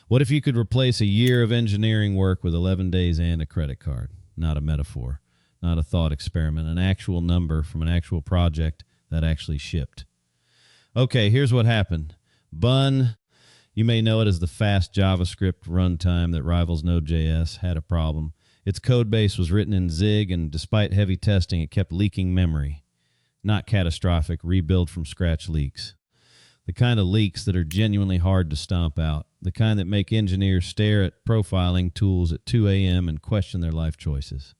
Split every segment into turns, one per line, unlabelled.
What if you could replace a year of engineering work with 11 days and a credit card? Not a metaphor, not a thought experiment, an actual number from an actual project that actually shipped. Okay, here's what happened. Bun, you may know it as the fast JavaScript runtime that rivals Node.js, had a problem. Its code base was written in Zig, and despite heavy testing, it kept leaking memory. Not catastrophic, rebuild from scratch leaks. The kind of leaks that are genuinely hard to stomp out. The kind that make engineers stare at profiling tools at 2 a.m. and question their life choices.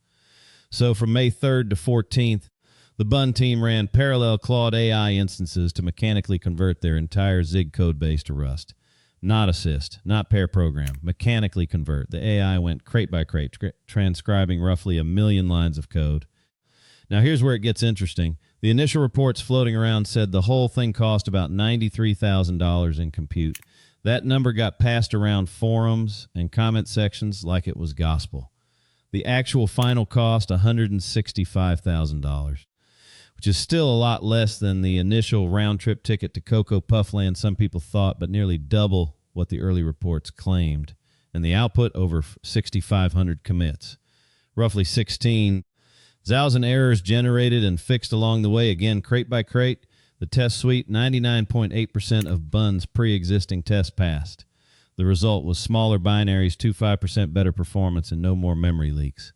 So from May 3rd to 14th, the Bun team ran parallel Claude AI instances to mechanically convert their entire Zig code base to Rust. Not assist, not pair program, mechanically convert. The AI went crate by crate, transcribing roughly 1 million lines of code. Now here's where it gets interesting. The initial reports floating around said the whole thing cost about $93,000 in compute. That number got passed around forums and comment sections like it was gospel. The actual final cost, $165,000, which is still a lot less than the initial round-trip ticket to Cocoa Puffland some people thought, but nearly double what the early reports claimed. And the output, over 6,500 commits. Roughly 16,000 errors generated and fixed along the way, again, crate by crate. The test suite, 99.8% of Bun's pre-existing tests passed. The result was smaller binaries, 25% better performance, and no more memory leaks.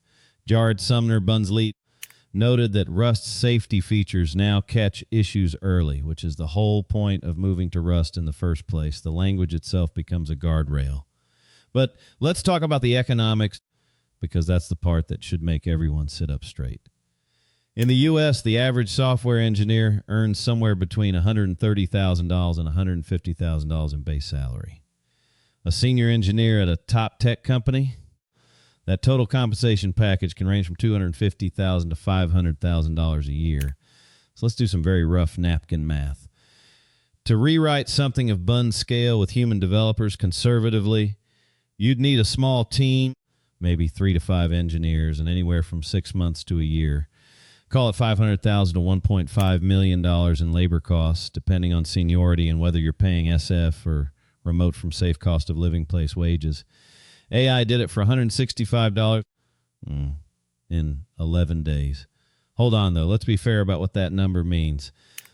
Jared Sumner, Bun's lead, noted that Rust's safety features now catch issues early, which is the whole point of moving to Rust in the first place. The language itself becomes a guardrail. But let's talk about the economics, because that's the part that should make everyone sit up straight. In the U.S., the average software engineer earns somewhere between $130,000 and $150,000 in base salary. A senior engineer at a top tech company, that total compensation package can range from $250,000 to $500,000 a year. So let's do some very rough napkin math. To rewrite something of Bun's scale with human developers conservatively, you'd need a small team, maybe 3 to 5 engineers, and anywhere from 6 months to a year. Call it $500,000 to $1.5 million in labor costs, depending on seniority and whether you're paying SF or remote from safe cost of living place wages. AI did it for $165 in 11 days. Hold on, though. Let's be fair about what that number means.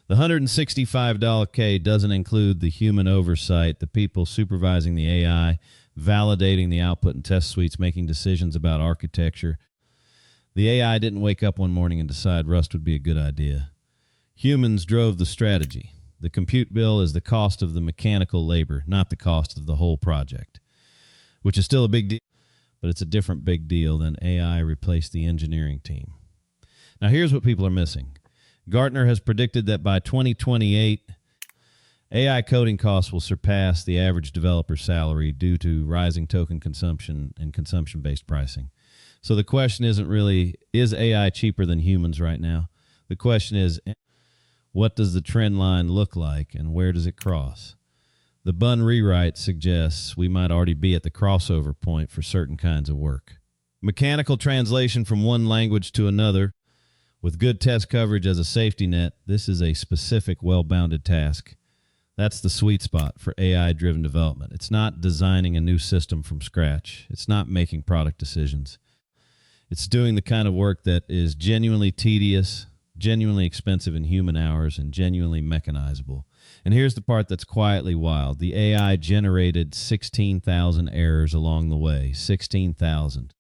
The $165K doesn't include the human oversight, the people supervising the AI, validating the output and test suites, making decisions about architecture. The AI didn't wake up one morning and decide Rust would be a good idea. Humans drove the strategy. The compute bill is the cost of the mechanical labor, not the cost of the whole project, which is still a big deal, but it's a different big deal than AI replaced the engineering team. Now, here's what people are missing. Gartner has predicted that by 2028, AI coding costs will surpass the average developer salary due to rising token consumption and consumption-based pricing. So the question isn't really, is AI cheaper than humans right now? The question is, what does the trend line look like and where does it cross? The Bun rewrite suggests we might already be at the crossover point for certain kinds of work. Mechanical translation from one language to another, with good test coverage as a safety net, this is a specific, well-bounded task. That's the sweet spot for AI-driven development. It's not designing a new system from scratch. It's not making product decisions. It's doing the kind of work that is genuinely tedious, genuinely expensive in human hours, and genuinely mechanizable. And here's the part that's quietly wild. The AI generated 16,000 errors along the way, 16,000.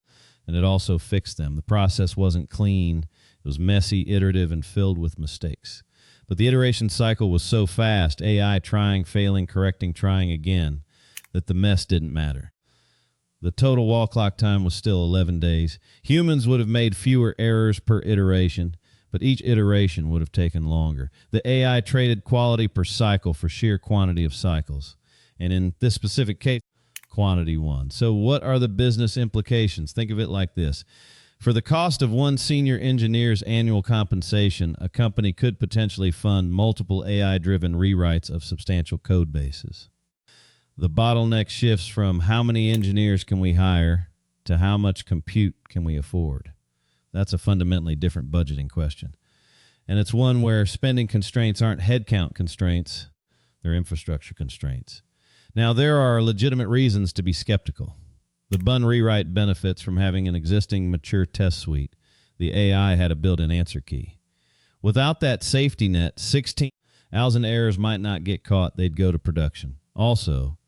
And it also fixed them. The process wasn't clean. It was messy, iterative, and filled with mistakes. But the iteration cycle was so fast, AI trying, failing, correcting, trying again, that the mess didn't matter. The total wall clock time was still 11 days. Humans would have made fewer errors per iteration, but each iteration would have taken longer. The AI traded quality per cycle for sheer quantity of cycles. And in this specific case, quantity won. So what are the business implications? Think of it like this. For the cost of one senior engineer's annual compensation, a company could potentially fund multiple AI-driven rewrites of substantial code bases. The bottleneck shifts from how many engineers can we hire to how much compute can we afford. That's a fundamentally different budgeting question. And it's one where spending constraints aren't headcount constraints, they're infrastructure constraints. Now, there are legitimate reasons to be skeptical. The Bun rewrite benefits from having an existing mature test suite. The AI had a built-in answer key. Without that safety net, 16,000 errors might not get caught. They'd go to production. Also,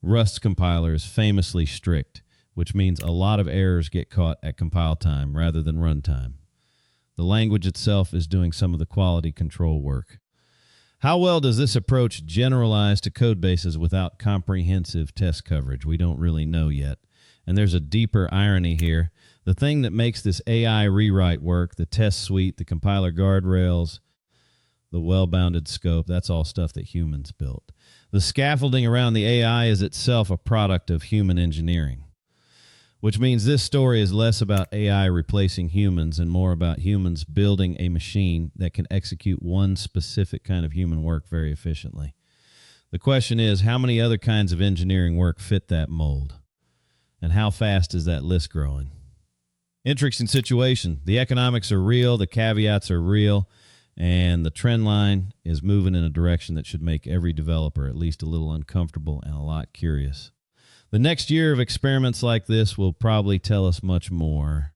Rust's compiler is famously strict, which means a lot of errors get caught at compile time rather than runtime. The language itself is doing some of the quality control work. How well does this approach generalize to code bases without comprehensive test coverage? We don't really know yet. And there's a deeper irony here. The thing that makes this AI rewrite work, the test suite, the compiler guardrails, the well-bounded scope, that's all stuff that humans built. The scaffolding around the AI is itself a product of human engineering, which means this story is less about AI replacing humans and more about humans building a machine that can execute one specific kind of human work very efficiently. The question is, how many other kinds of engineering work fit that mold? And how fast is that list growing? Interesting situation. The economics are real, the caveats are real, and the trend line is moving in a direction that should make every developer at least a little uncomfortable and a lot curious. The next year of experiments like this will probably tell us much more.